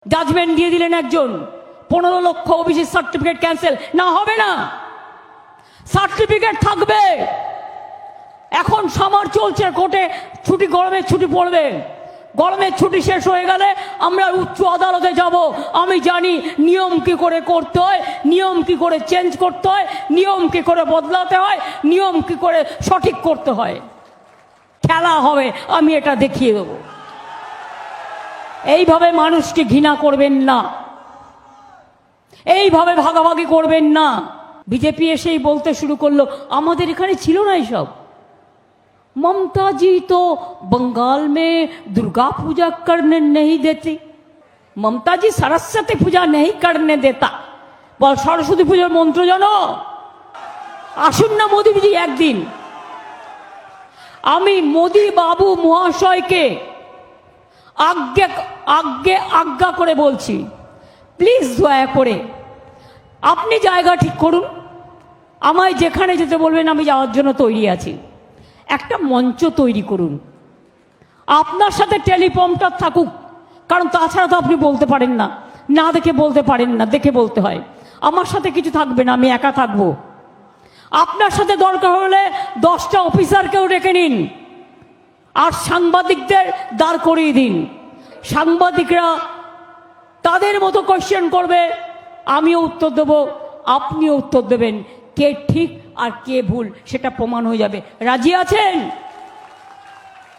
Judgement দিয়ে দিলেন একজন 15 লক্ষ ওবিসি সার্টিফিকেট ক্যান্সেল না হবে না, সার্টিফিকেট থাকবে। এখন সামার চলছে কোর্টে, ছুটি গরমের ছুটি পড়বে, গরমের ছুটি শেষ হয়ে গেলে আমরা উচ্চ আদালতে যাব। আমি জানি নিয়ম কি করে করতে হয়, নিয়ম কি করে চেঞ্জ করতে হয়, নিয়ম কি করে বদলাতে হয়, নিয়ম কি করে সঠিক করতে হয়। খেলা হবে, আমি এটা দেখিয়ে দেবো। এইভাবে মানুষকে ঘৃণা করবেন না, এইভাবে ভাগাভাগি করবেন না। বিজেপি এসেই বলতে শুরু করলো আমাদের এখানে ছিল না এইসব। ममता जी तो बंगाल में दुर्गा पूजा करने नहीं देती, ममता जी सरस्वती पूजा नहीं करने देता। বল সরস্বতী পূজার মন্ত্র জানো? আসুন না মোদীজি একদিন। আমি মোদী বাবু মহাশয়কে আজ্ঞা করে বলছি, প্লিজ দয়া করে আপনি জায়গা ঠিক করুন, আমায় যেখানে যেতে বলবেন আমি যাওয়ার জন্য তৈরি আছি। একটা মঞ্চ তৈরি করুন, আপনার সাথে টেলিপ্রম্পটার থাকুক, কারণ তাছাড়া তো আপনি বলতে পারেন না, না দেখে বলতে পারেন না, দেখে বলতে হয়। আমার সাথে কিছু থাকবে না, আমি একা থাকবো। আপনার সাথে দরকার হলে 10টা অফিসারকেও ডেকে নিন, আর সাংবাদিকদের দাঁড় করিয়ে দিন। সাংবাদিকরা তাদের মতো কোয়েশ্চেন করবে, আমিও উত্তর দেবো, আপনিও উত্তর দেবেন। কে ঠিক আর কে ভুল সেটা প্রমাণ হয়ে যাবে। রাজি আছেন?